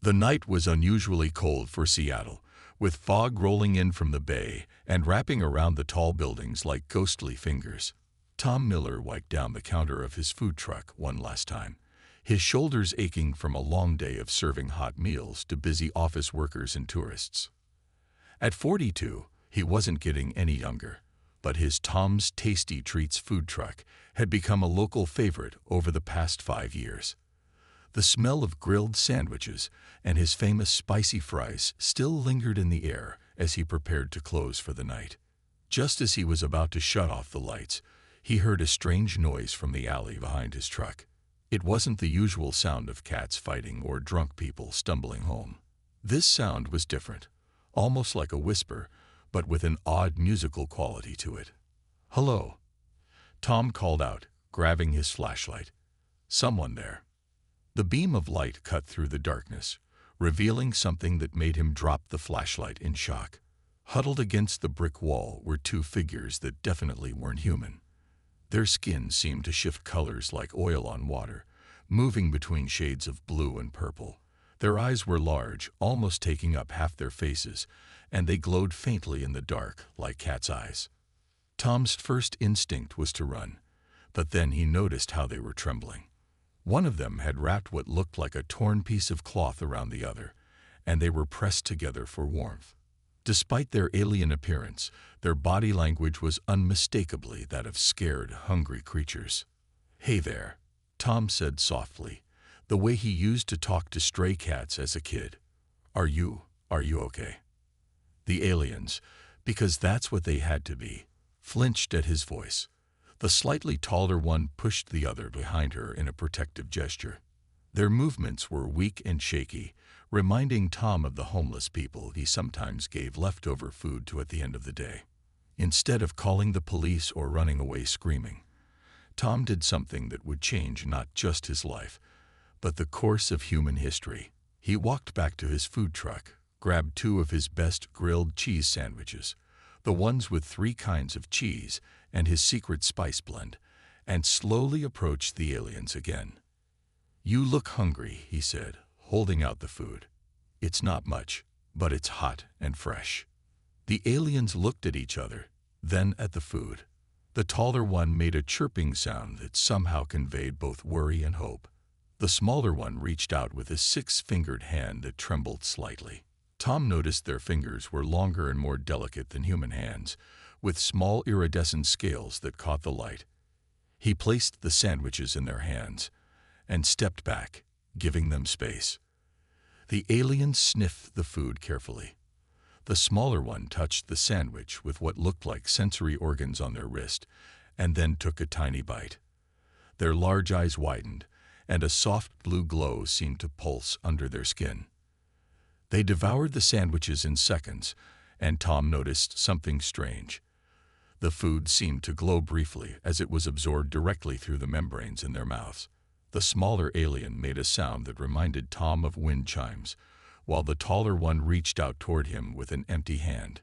The night was unusually cold for Seattle, with fog rolling in from the bay and wrapping around the tall buildings like ghostly fingers. Tom Miller wiped down the counter of his food truck one last time, his shoulders aching from a long day of serving hot meals to busy office workers and tourists. At 42, he wasn't getting any younger, but his Tom's Tasty Treats food truck had become a local favorite over the past 5 years. The smell of grilled sandwiches and his famous spicy fries still lingered in the air as he prepared to close for the night. Just as he was about to shut off the lights, he heard a strange noise from the alley behind his truck. It wasn't the usual sound of cats fighting or drunk people stumbling home. This sound was different, almost like a whisper, but with an odd musical quality to it. "Hello," Tom called out, grabbing his flashlight. "Someone there?" The beam of light cut through the darkness, revealing something that made him drop the flashlight in shock. Huddled against the brick wall were two figures that definitely weren't human. Their skin seemed to shift colors like oil on water, moving between shades of blue and purple. Their eyes were large, almost taking up half their faces, and they glowed faintly in the dark like cat's eyes. Tom's first instinct was to run, but then he noticed how they were trembling. One of them had wrapped what looked like a torn piece of cloth around the other, and they were pressed together for warmth. Despite their alien appearance, their body language was unmistakably that of scared, hungry creatures. "Hey there," Tom said softly, the way he used to talk to stray cats as a kid. Are you okay?" The aliens, because that's what they had to be, flinched at his voice. The slightly taller one pushed the other behind her in a protective gesture. Their movements were weak and shaky, reminding Tom of the homeless people he sometimes gave leftover food to at the end of the day. Instead of calling the police or running away screaming, Tom did something that would change not just his life, but the course of human history. He walked back to his food truck, grabbed 2 of his best grilled cheese sandwiches, the ones with 3 kinds of cheese and his secret spice blend, and slowly approached the aliens again. "You look hungry," he said, holding out the food. "It's not much, but it's hot and fresh." The aliens looked at each other, then at the food. The taller one made a chirping sound that somehow conveyed both worry and hope. The smaller one reached out with a 6-fingered hand that trembled slightly. Tom noticed their fingers were longer and more delicate than human hands, with small iridescent scales that caught the light. He placed the sandwiches in their hands and stepped back, giving them space. The aliens sniffed the food carefully. The smaller one touched the sandwich with what looked like sensory organs on their wrist, and then took a tiny bite. Their large eyes widened, and a soft blue glow seemed to pulse under their skin. They devoured the sandwiches in seconds, and Tom noticed something strange. The food seemed to glow briefly as it was absorbed directly through the membranes in their mouths. The smaller alien made a sound that reminded Tom of wind chimes, while the taller one reached out toward him with an empty hand.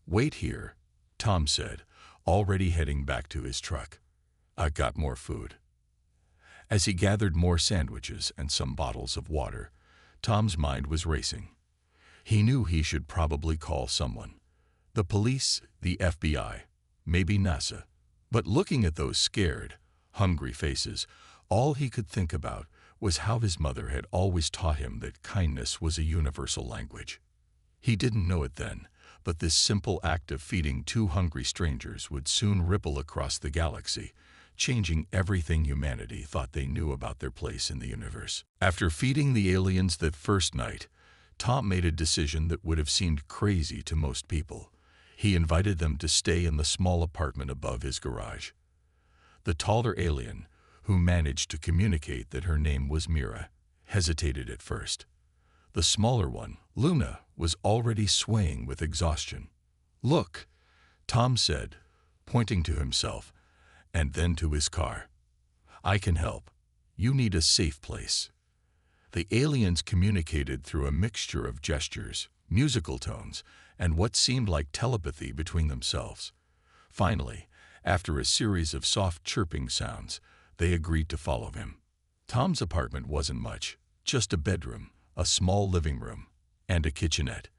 "Wait here," Tom said, already heading back to his truck. "I got more food." As he gathered more sandwiches and some bottles of water, Tom's mind was racing. He knew he should probably call someone. The police, the FBI, maybe NASA. But looking at those scared, hungry faces, all he could think about was how his mother had always taught him that kindness was a universal language. He didn't know it then, but this simple act of feeding 2 hungry strangers would soon ripple across the galaxy, changing everything humanity thought they knew about their place in the universe. After feeding the aliens that first night, Tom made a decision that would have seemed crazy to most people. He invited them to stay in the small apartment above his garage. The taller alien, who managed to communicate that her name was Mira, hesitated at first. The smaller one, Luna, was already swaying with exhaustion. "Look," Tom said, pointing to himself, and then to his car. "I can help. You need a safe place." The aliens communicated through a mixture of gestures, musical tones, and what seemed like telepathy between themselves. Finally, after a series of soft chirping sounds, they agreed to follow him. Tom's apartment wasn't much, just a bedroom, a small living room, and a kitchenette,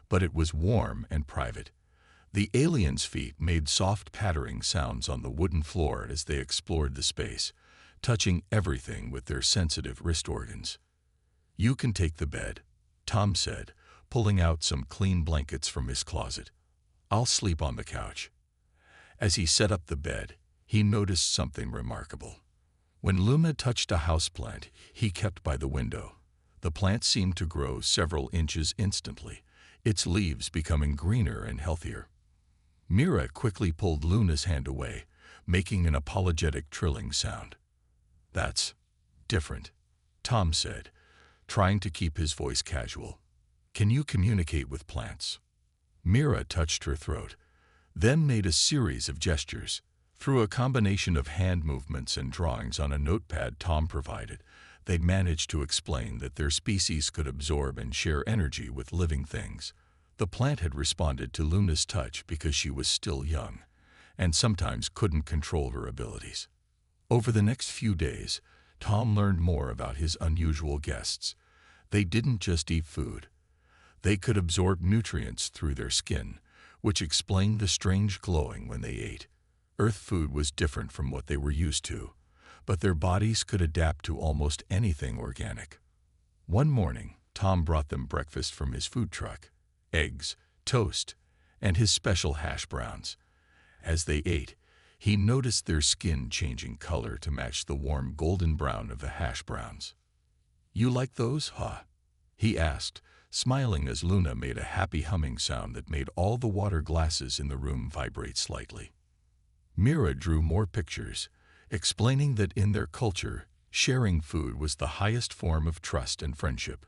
but it was warm and private. The aliens' feet made soft pattering sounds on the wooden floor as they explored the space, touching everything with their sensitive wrist organs. "You can take the bed," Tom said, pulling out some clean blankets from his closet. "I'll sleep on the couch." As he set up the bed, he noticed something remarkable. When Luna touched a houseplant he kept by the window, the plant seemed to grow several inches instantly, its leaves becoming greener and healthier. Mira quickly pulled Luna's hand away, making an apologetic trilling sound. "That's different," Tom said, trying to keep his voice casual. "Can you communicate with plants?" Mira touched her throat, then made a series of gestures. Through a combination of hand movements and drawings on a notepad Tom provided, they managed to explain that their species could absorb and share energy with living things. The plant had responded to Luna's touch because she was still young, and sometimes couldn't control her abilities. Over the next few days, Tom learned more about his unusual guests. They didn't just eat food. They could absorb nutrients through their skin, which explained the strange glowing when they ate. Earth food was different from what they were used to, but their bodies could adapt to almost anything organic. One morning, Tom brought them breakfast from his food truck: eggs, toast, and his special hash browns. As they ate, he noticed their skin changing color to match the warm golden brown of the hash browns. "You like those, huh?" he asked, smiling as Luna made a happy humming sound that made all the water glasses in the room vibrate slightly. Mira drew more pictures, explaining that in their culture, sharing food was the highest form of trust and friendship.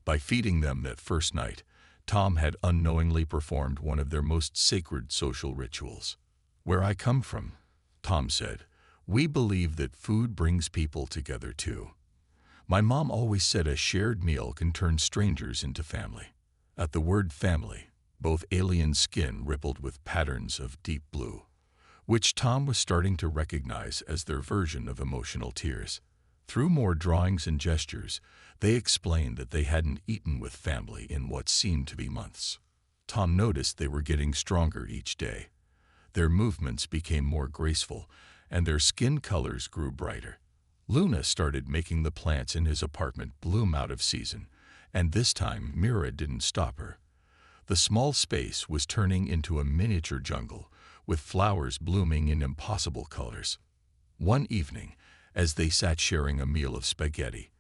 By feeding them that first night, Tom had unknowingly performed one of their most sacred social rituals. "Where I come from," Tom said, "we believe that food brings people together too. My mom always said a shared meal can turn strangers into family." At the word family, both aliens' skin rippled with patterns of deep blue, which Tom was starting to recognize as their version of emotional tears. Through more drawings and gestures, they explained that they hadn't eaten with family in what seemed to be months. Tom noticed they were getting stronger each day. Their movements became more graceful, and their skin colors grew brighter. Luna started making the plants in his apartment bloom out of season, and this time Mira didn't stop her. The small space was turning into a miniature jungle, with flowers blooming in impossible colors. One evening, as they sat sharing a meal of spaghetti,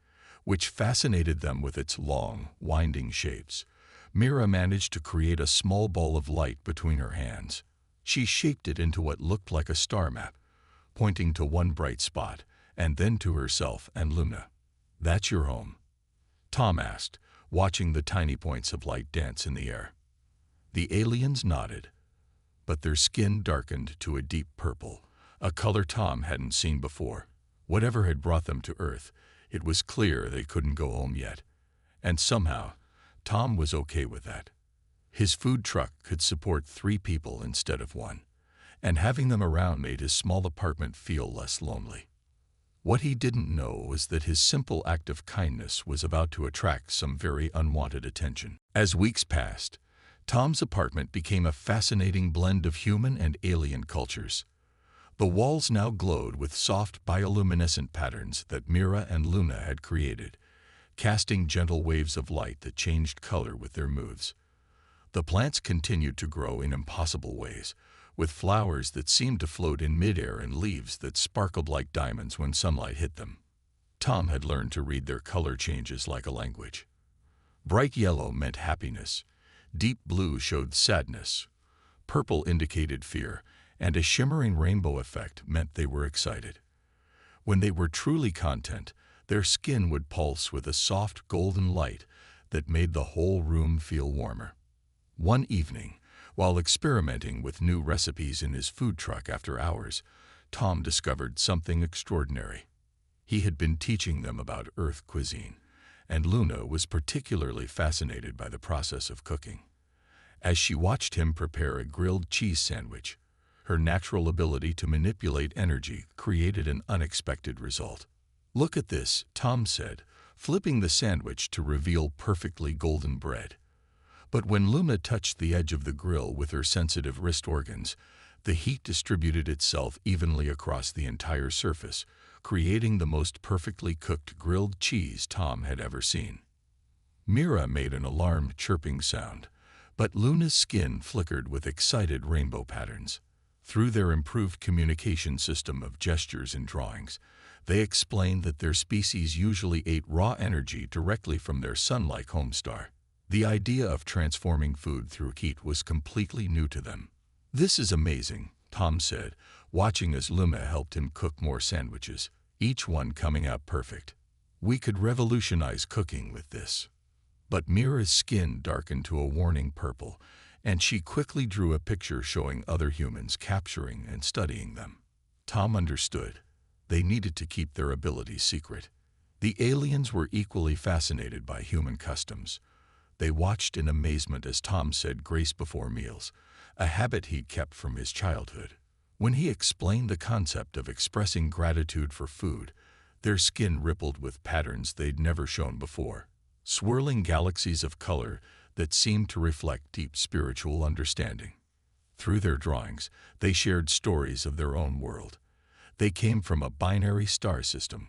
which fascinated them with its long, winding shapes, Mira managed to create a small ball of light between her hands. She shaped it into what looked like a star map, pointing to one bright spot, and then to herself and Luna. "That's your home?" Tom asked, watching the tiny points of light dance in the air. The aliens nodded, but their skin darkened to a deep purple, a color Tom hadn't seen before. Whatever had brought them to Earth, it was clear they couldn't go home yet. And somehow, Tom was okay with that. His food truck could support 3 people instead of 1, and having them around made his small apartment feel less lonely. What he didn't know was that his simple act of kindness was about to attract some very unwanted attention. As weeks passed, Tom's apartment became a fascinating blend of human and alien cultures. The walls now glowed with soft bioluminescent patterns that Mira and Luna had created, casting gentle waves of light that changed color with their moves. The plants continued to grow in impossible ways, with flowers that seemed to float in midair and leaves that sparkled like diamonds when sunlight hit them. Tom had learned to read their color changes like a language. Bright yellow meant happiness, deep blue showed sadness, purple indicated fear, and a shimmering rainbow effect meant they were excited. When they were truly content, their skin would pulse with a soft golden light that made the whole room feel warmer. One evening, while experimenting with new recipes in his food truck after hours, Tom discovered something extraordinary. He had been teaching them about Earth cuisine, and Luna was particularly fascinated by the process of cooking. As she watched him prepare a grilled cheese sandwich, her natural ability to manipulate energy created an unexpected result. "Look at this," Tom said, flipping the sandwich to reveal perfectly golden bread. But when Luna touched the edge of the grill with her sensitive wrist organs, the heat distributed itself evenly across the entire surface, creating the most perfectly cooked grilled cheese Tom had ever seen. Mira made an alarmed chirping sound, but Luna's skin flickered with excited rainbow patterns. Through their improved communication system of gestures and drawings, they explained that their species usually ate raw energy directly from their sun-like homestar. The idea of transforming food through heat was completely new to them. "This is amazing," Tom said, watching as Luna helped him cook more sandwiches, each one coming out perfect. "We could revolutionize cooking with this." But Mira's skin darkened to a warning purple, and she quickly drew a picture showing other humans capturing and studying them. Tom understood. They needed to keep their abilities secret. The aliens were equally fascinated by human customs. They watched in amazement as Tom said grace before meals, a habit he'd kept from his childhood. When he explained the concept of expressing gratitude for food, their skin rippled with patterns they'd never shown before, swirling galaxies of color that seemed to reflect deep spiritual understanding. Through their drawings, they shared stories of their own world. They came from a binary star system,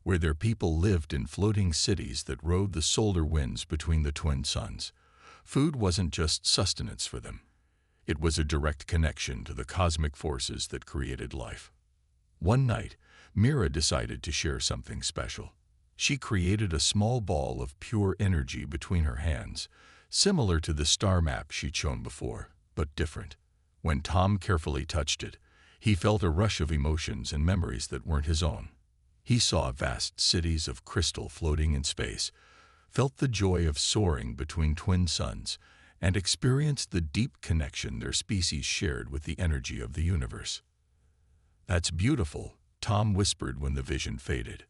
where their people lived in floating cities that rode the solar winds between the twin suns. Food wasn't just sustenance for them. It was a direct connection to the cosmic forces that created life. One night, Mira decided to share something special. She created a small ball of pure energy between her hands, similar to the star map she'd shown before, but different. When Tom carefully touched it, he felt a rush of emotions and memories that weren't his own. He saw vast cities of crystal floating in space, felt the joy of soaring between twin suns, and experienced the deep connection their species shared with the energy of the universe. "That's beautiful," Tom whispered when the vision faded.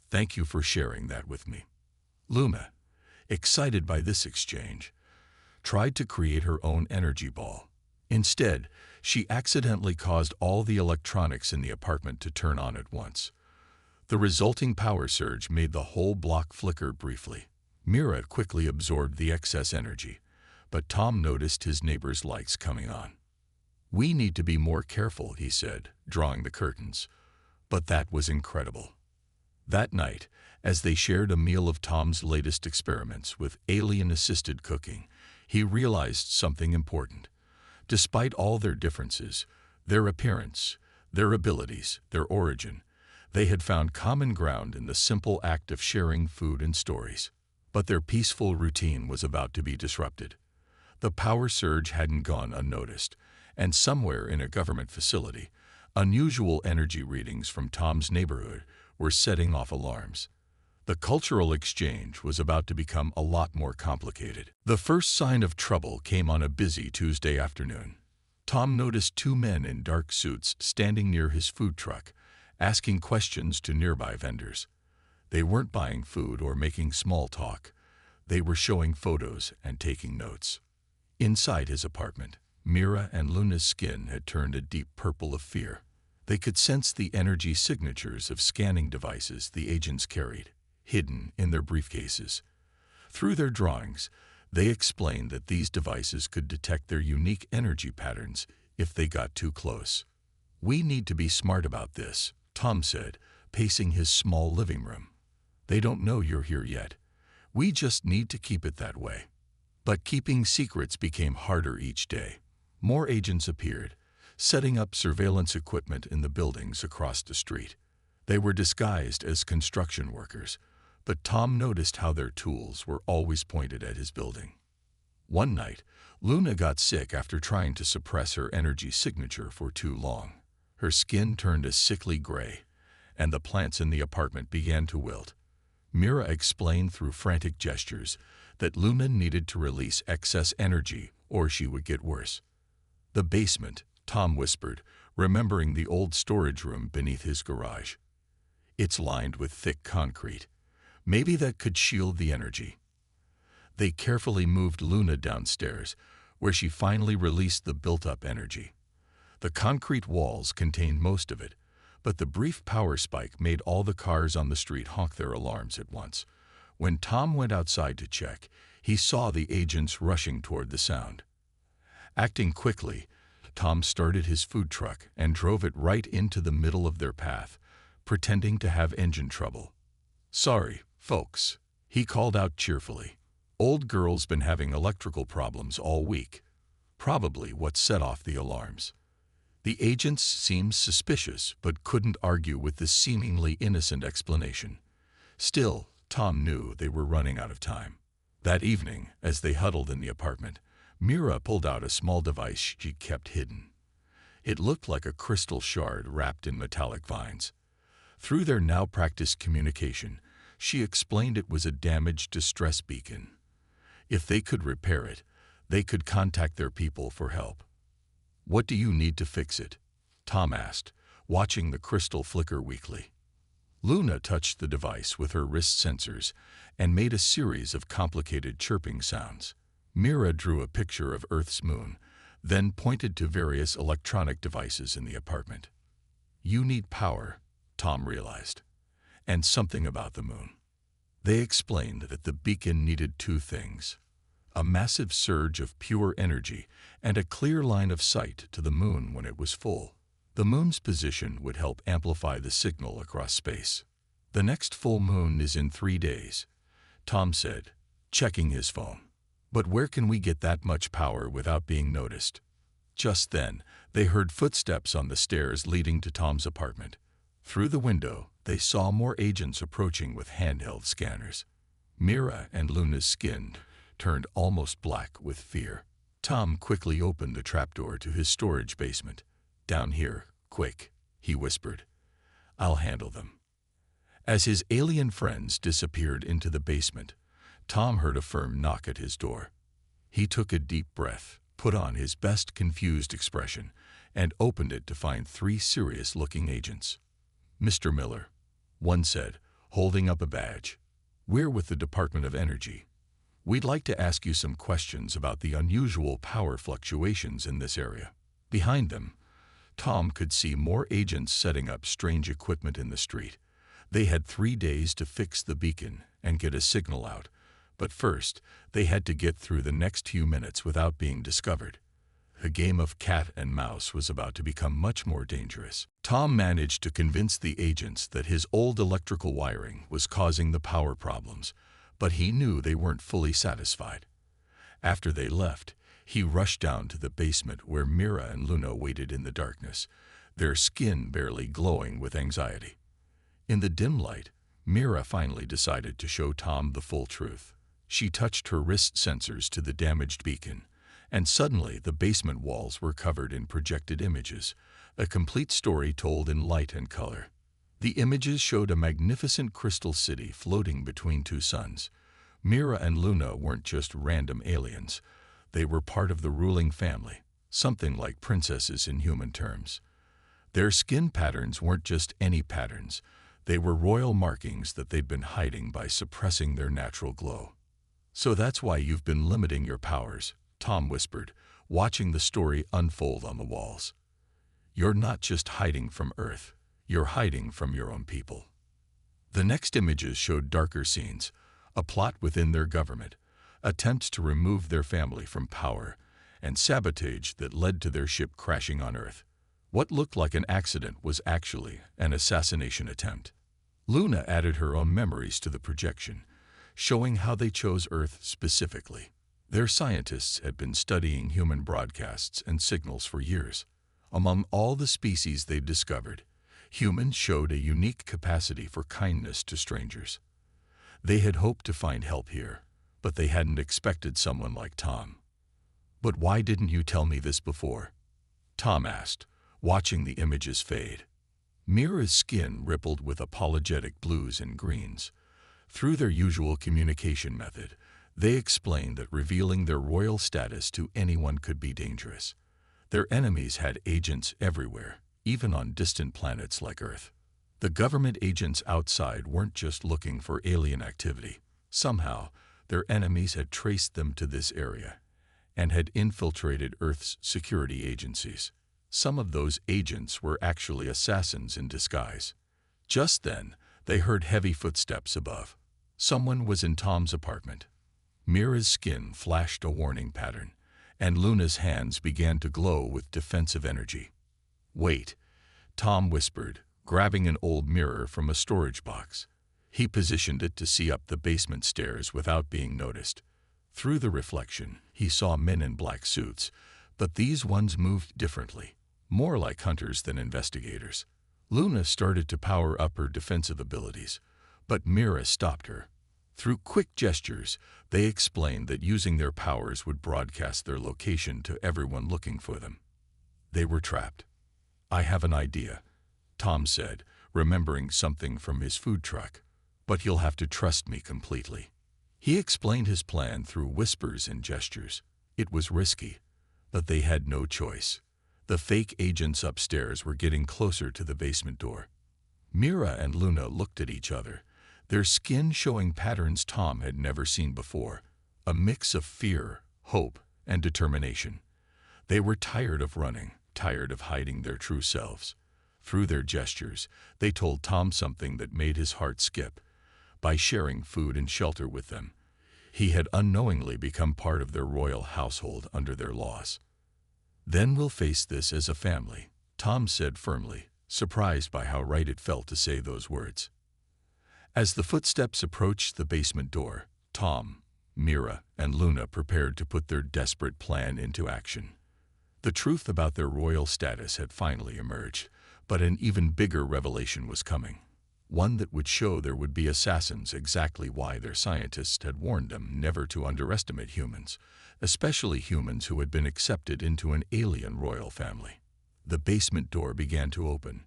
"Thank you for sharing that with me." Luna, excited by this exchange, tried to create her own energy ball. Instead, she accidentally caused all the electronics in the apartment to turn on at once. The resulting power surge made the whole block flicker briefly. Mira quickly absorbed the excess energy, but Tom noticed his neighbor's lights coming on. "We need to be more careful," he said, drawing the curtains. But that was incredible. That night, as they shared a meal of Tom's latest experiments with alien-assisted cooking, he realized something important. Despite all their differences, their appearance, their abilities, their origin, they had found common ground in the simple act of sharing food and stories. But their peaceful routine was about to be disrupted. The power surge hadn't gone unnoticed, and somewhere in a government facility, unusual energy readings from Tom's neighborhood were setting off alarms. The cultural exchange was about to become a lot more complicated. The first sign of trouble came on a busy Tuesday afternoon. Tom noticed two men in dark suits standing near his food truck, asking questions to nearby vendors. They weren't buying food or making small talk. They were showing photos and taking notes. Inside his apartment, Mira and Luna's skin had turned a deep purple of fear. They could sense the energy signatures of scanning devices the agents carried, hidden in their briefcases. Through their drawings, they explained that these devices could detect their unique energy patterns if they got too close. "We need to be smart about this," Tom said, pacing his small living room. "They don't know you're here yet. We just need to keep it that way." But keeping secrets became harder each day. More agents appeared, setting up surveillance equipment in the buildings across the street. They were disguised as construction workers, but Tom noticed how their tools were always pointed at his building. One night, Luna got sick after trying to suppress her energy signature for too long. Her skin turned a sickly gray, and the plants in the apartment began to wilt. Mira explained through frantic gestures that Luna needed to release excess energy or she would get worse. "The basement," Tom whispered, remembering the old storage room beneath his garage. "It's lined with thick concrete. Maybe that could shield the energy." They carefully moved Luna downstairs, where she finally released the built-up energy. The concrete walls contained most of it, but the brief power spike made all the cars on the street honk their alarms at once. When Tom went outside to check, he saw the agents rushing toward the sound. Acting quickly, Tom started his food truck and drove it right into the middle of their path, pretending to have engine trouble. "Sorry, folks," he called out cheerfully. "Old girl's been having electrical problems all week. Probably what set off the alarms." The agents seemed suspicious but couldn't argue with this seemingly innocent explanation. Still, Tom knew they were running out of time. That evening, as they huddled in the apartment, Mira pulled out a small device she kept hidden. It looked like a crystal shard wrapped in metallic vines. Through their now-practiced communication, she explained it was a damaged distress beacon. If they could repair it, they could contact their people for help. "What do you need to fix it?" Tom asked, watching the crystal flicker weakly. Luna touched the device with her wrist sensors and made a series of complicated chirping sounds. Mira drew a picture of Earth's moon, then pointed to various electronic devices in the apartment. "You need power," Tom realized, "and something about the moon." They explained that the beacon needed two things: a massive surge of pure energy and a clear line of sight to the moon when it was full. The moon's position would help amplify the signal across space. "The next full moon is in 3 days," Tom said, checking his phone. "But where can we get that much power without being noticed?" Just then, they heard footsteps on the stairs leading to Tom's apartment. Through the window, they saw more agents approaching with handheld scanners. Mira and Luna's skin turned almost black with fear. Tom quickly opened the trapdoor to his storage basement. "Down here, quick," he whispered. "I'll handle them." As his alien friends disappeared into the basement, Tom heard a firm knock at his door. He took a deep breath, put on his best confused expression, and opened it to find 3 serious-looking agents. "Mr. Miller," one said, holding up a badge. "We're with the Department of Energy. We'd like to ask you some questions about the unusual power fluctuations in this area." Behind them, Tom could see more agents setting up strange equipment in the street. They had 3 days to fix the beacon and get a signal out, but first they had to get through the next few minutes without being discovered. The game of cat and mouse was about to become much more dangerous. Tom managed to convince the agents that his old electrical wiring was causing the power problems, but he knew they weren't fully satisfied. After they left, he rushed down to the basement where Mira and Luna waited in the darkness, their skin barely glowing with anxiety. In the dim light, Mira finally decided to show Tom the full truth. She touched her wrist sensors to the damaged beacon, and suddenly the basement walls were covered in projected images, a complete story told in light and color. The images showed a magnificent crystal city floating between 2 suns. Mira and Luna weren't just random aliens. They were part of the ruling family, something like princesses in human terms. Their skin patterns weren't just any patterns. They were royal markings that they'd been hiding by suppressing their natural glow. "So that's why you've been limiting your powers," Tom whispered, watching the story unfold on the walls. "You're not just hiding from Earth. You're hiding from your own people." The next images showed darker scenes, a plot within their government, attempts to remove their family from power, and sabotage that led to their ship crashing on Earth. What looked like an accident was actually an assassination attempt. Luna added her own memories to the projection, showing how they chose Earth specifically. Their scientists had been studying human broadcasts and signals for years. Among all the species they'd discovered, humans showed a unique capacity for kindness to strangers. They had hoped to find help here, but they hadn't expected someone like Tom. "But why didn't you tell me this before?" Tom asked, watching the images fade. Mira's skin rippled with apologetic blues and greens. Through their usual communication method, they explained that revealing their royal status to anyone could be dangerous. Their enemies had agents everywhere, even on distant planets like Earth. The government agents outside weren't just looking for alien activity. Somehow, their enemies had traced them to this area and had infiltrated Earth's security agencies. Some of those agents were actually assassins in disguise. Just then, they heard heavy footsteps above. Someone was in Tom's apartment. Mira's skin flashed a warning pattern, and Luna's hands began to glow with defensive energy. "Wait," Tom whispered, grabbing an old mirror from a storage box. He positioned it to see up the basement stairs without being noticed. Through the reflection, he saw men in black suits, but these ones moved differently, more like hunters than investigators. Luna started to power up her defensive abilities, but Mira stopped her. Through quick gestures, they explained that using their powers would broadcast their location to everyone looking for them. They were trapped. "I have an idea," Tom said, remembering something from his food truck. "But you'll have to trust me completely." He explained his plan through whispers and gestures. It was risky, but they had no choice. The fake agents upstairs were getting closer to the basement door. Mira and Luna looked at each other, their skin showing patterns Tom had never seen before, a mix of fear, hope, and determination. They were tired of running, tired of hiding their true selves. Through their gestures, they told Tom something that made his heart skip. By sharing food and shelter with them, he had unknowingly become part of their royal household under their laws. "Then we'll face this as a family," Tom said firmly, surprised by how right it felt to say those words. As the footsteps approached the basement door, Tom, Mira, and Luna prepared to put their desperate plan into action. The truth about their royal status had finally emerged, but an even bigger revelation was coming. One that would show there would be assassins exactly why their scientists had warned them never to underestimate humans, especially humans who had been accepted into an alien royal family. The basement door began to open,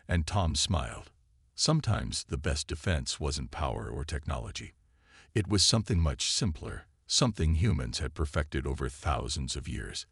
and Tom smiled. Sometimes the best defense wasn't power or technology. It was something much simpler, something humans had perfected over thousands of years.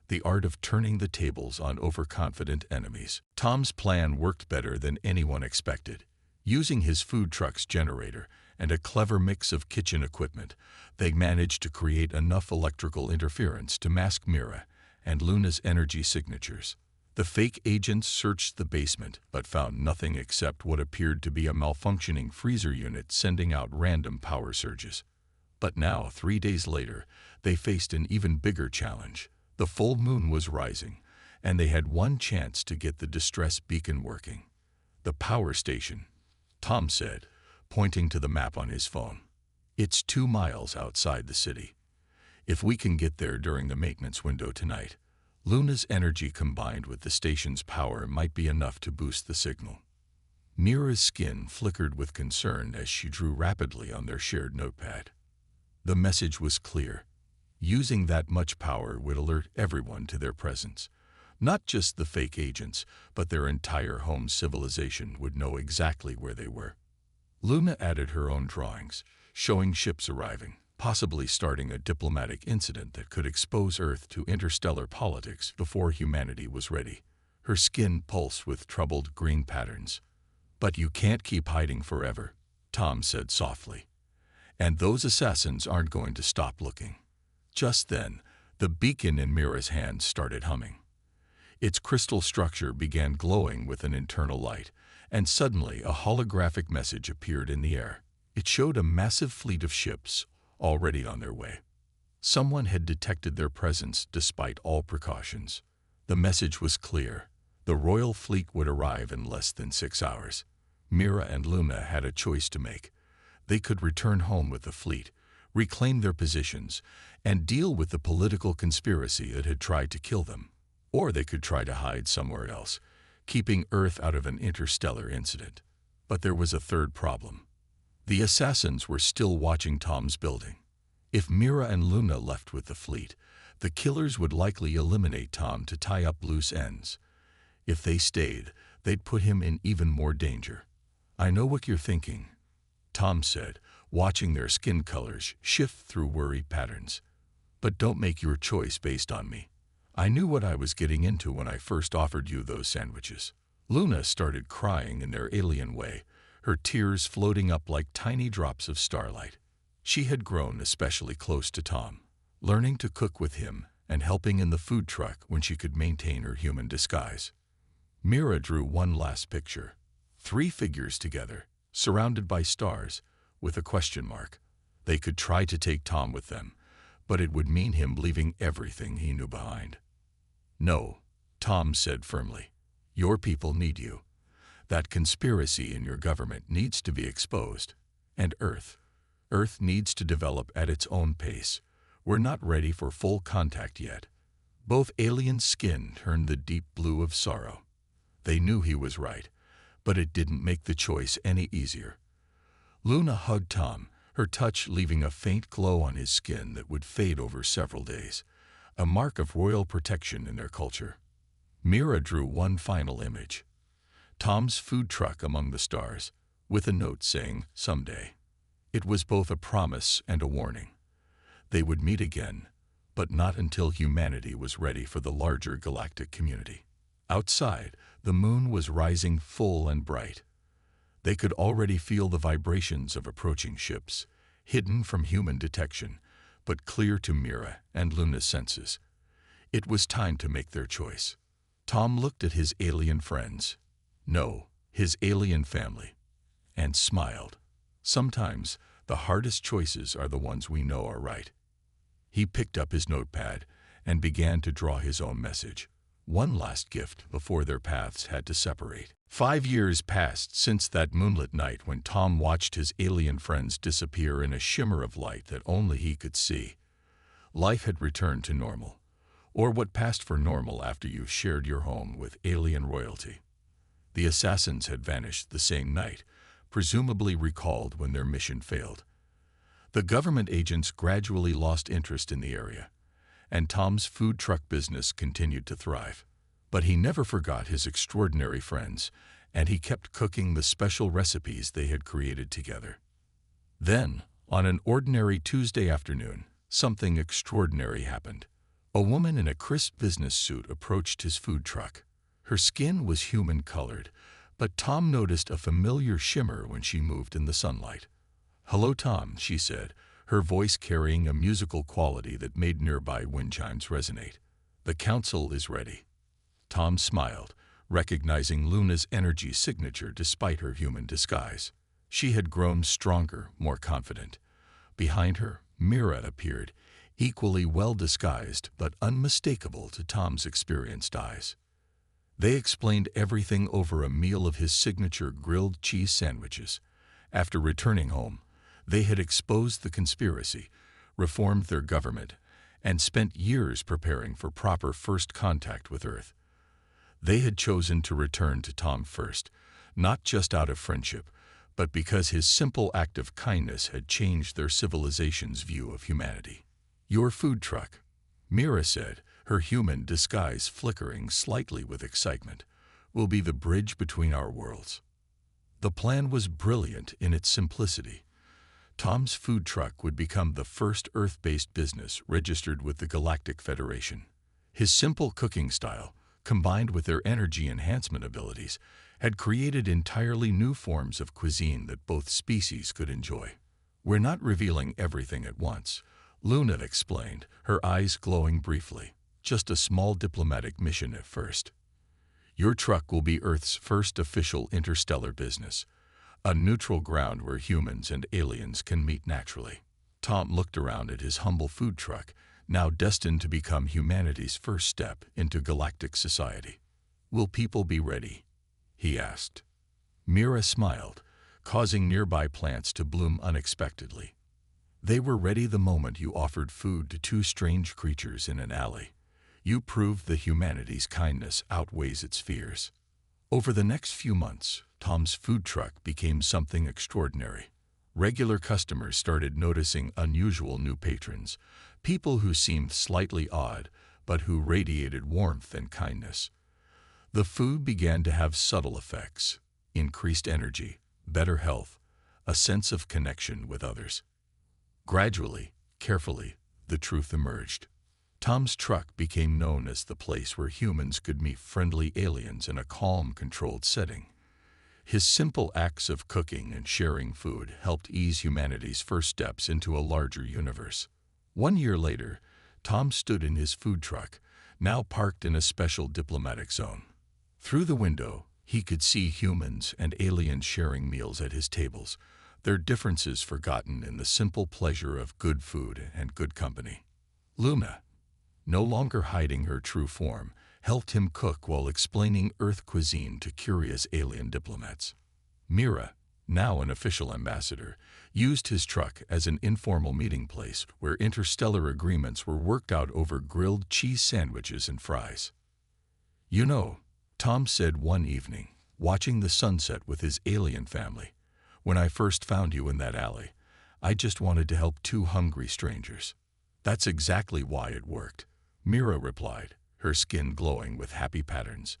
The art of turning the tables on overconfident enemies. Tom's plan worked better than anyone expected. Using his food truck's generator and a clever mix of kitchen equipment, they managed to create enough electrical interference to mask Mira and Luna's energy signatures. The fake agents searched the basement but found nothing except what appeared to be a malfunctioning freezer unit sending out random power surges. But now, 3 days later, they faced an even bigger challenge. The full moon was rising, and they had one chance to get the distress beacon working. "The power station," Tom said, pointing to the map on his phone. "It's 2 miles outside the city. If we can get there during the maintenance window tonight, Luna's energy combined with the station's power might be enough to boost the signal." Mira's skin flickered with concern as she drew rapidly on their shared notepad. The message was clear. Using that much power would alert everyone to their presence. Not just the fake agents, but their entire home civilization would know exactly where they were. Luna added her own drawings, showing ships arriving, possibly starting a diplomatic incident that could expose Earth to interstellar politics before humanity was ready. Her skin pulsed with troubled green patterns. "But you can't keep hiding forever," Tom said softly. "And those assassins aren't going to stop looking." Just then, the beacon in Mira's hand started humming. Its crystal structure began glowing with an internal light, and suddenly a holographic message appeared in the air. It showed a massive fleet of ships already on their way. Someone had detected their presence despite all precautions. The message was clear. The royal fleet would arrive in less than 6 hours. Mira and Luna had a choice to make. They could return home with the fleet, reclaim their positions, and deal with the political conspiracy that had tried to kill them. Or they could try to hide somewhere else, keeping Earth out of an interstellar incident. But there was a third problem. The assassins were still watching Tom's building. If Mira and Luna left with the fleet, the killers would likely eliminate Tom to tie up loose ends. If they stayed, they'd put him in even more danger. "I know what you're thinking," Tom said, watching their skin colors shift through worry patterns. "But don't make your choice based on me. I knew what I was getting into when I first offered you those sandwiches." Luna started crying in their alien way, her tears floating up like tiny drops of starlight. She had grown especially close to Tom, learning to cook with him and helping in the food truck when she could maintain her human disguise. Mira drew one last picture. 3 figures together, surrounded by stars, with a question mark. They could try to take Tom with them, but it would mean him leaving everything he knew behind. "No," Tom said firmly. "Your people need you. That conspiracy in your government needs to be exposed. And Earth needs to develop at its own pace. We're not ready for full contact yet." Both aliens' skin turned the deep blue of sorrow. They knew he was right, but it didn't make the choice any easier. Luna hugged Tom, her touch leaving a faint glow on his skin that would fade over several days, a mark of royal protection in their culture. Mira drew one final image: Tom's food truck among the stars, with a note saying, "Someday." It was both a promise and a warning. They would meet again, but not until humanity was ready for the larger galactic community. Outside, the moon was rising full and bright. They could already feel the vibrations of approaching ships, hidden from human detection, but clear to Mira and Luna's senses. It was time to make their choice. Tom looked at his alien friends, no, his alien family, and smiled. Sometimes, the hardest choices are the ones we know are right. He picked up his notepad and began to draw his own message. One last gift before their paths had to separate. 5 years passed since that moonlit night when Tom watched his alien friends disappear in a shimmer of light that only he could see. Life had returned to normal, or what passed for normal after you shared your home with alien royalty. The assassins had vanished the same night, presumably recalled when their mission failed. The government agents gradually lost interest in the area, and Tom's food truck business continued to thrive. But he never forgot his extraordinary friends, and he kept cooking the special recipes they had created together. Then, on an ordinary Tuesday afternoon, something extraordinary happened. A woman in a crisp business suit approached his food truck. Her skin was human-colored, but Tom noticed a familiar shimmer when she moved in the sunlight. "Hello, Tom," she said, her voice carrying a musical quality that made nearby wind chimes resonate. "The council is ready." Tom smiled, recognizing Luna's energy signature despite her human disguise. She had grown stronger, more confident. Behind her, Mira appeared, equally well disguised but unmistakable to Tom's experienced eyes. They explained everything over a meal of his signature grilled cheese sandwiches. After returning home, they had exposed the conspiracy, reformed their government, and spent years preparing for proper first contact with Earth. They had chosen to return to Tom first, not just out of friendship, but because his simple act of kindness had changed their civilization's view of humanity. "Your food truck," Mira said, her human disguise flickering slightly with excitement, "will be the bridge between our worlds." The plan was brilliant in its simplicity. Tom's food truck would become the first Earth-based business registered with the Galactic Federation. His simple cooking style, combined with their energy enhancement abilities, had created entirely new forms of cuisine that both species could enjoy. "We're not revealing everything at once," Luna explained, her eyes glowing briefly. "Just a small diplomatic mission at first. Your truck will be Earth's first official interstellar business, a neutral ground where humans and aliens can meet naturally." Tom looked around at his humble food truck, now destined to become humanity's first step into galactic society. "Will people be ready?" he asked. Mira smiled, causing nearby plants to bloom unexpectedly. "They were ready the moment you offered food to two strange creatures in an alley. You proved that humanity's kindness outweighs its fears." Over the next few months, Tom's food truck became something extraordinary. Regular customers started noticing unusual new patrons, people who seemed slightly odd, but who radiated warmth and kindness. The food began to have subtle effects: increased energy, better health, a sense of connection with others. Gradually, carefully, the truth emerged. Tom's truck became known as the place where humans could meet friendly aliens in a calm, controlled setting. His simple acts of cooking and sharing food helped ease humanity's first steps into a larger universe. 1 year later, Tom stood in his food truck, now parked in a special diplomatic zone. Through the window, he could see humans and aliens sharing meals at his tables, their differences forgotten in the simple pleasure of good food and good company. Luna, no longer hiding her true form, helped him cook while explaining Earth cuisine to curious alien diplomats. Mira, now an official ambassador, used his truck as an informal meeting place where interstellar agreements were worked out over grilled cheese sandwiches and fries. "You know," Tom said one evening, watching the sunset with his alien family, "when I first found you in that alley, I just wanted to help two hungry strangers." "That's exactly why it worked," Mira replied, her skin glowing with happy patterns.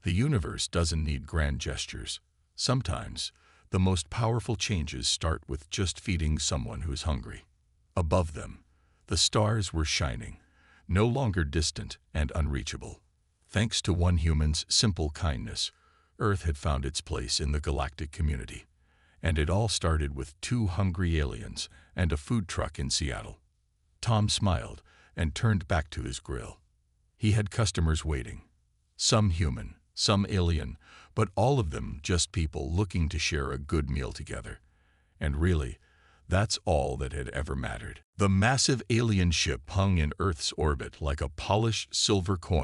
"The universe doesn't need grand gestures. Sometimes, the most powerful changes start with just feeding someone who's hungry." Above them, the stars were shining, no longer distant and unreachable. Thanks to one human's simple kindness, Earth had found its place in the galactic community. And it all started with two hungry aliens and a food truck in Seattle. Tom smiled and turned back to his grill. He had customers waiting. Some human, some alien, but all of them just people looking to share a good meal together. And really, that's all that had ever mattered. The massive alien ship hung in Earth's orbit like a polished silver coin.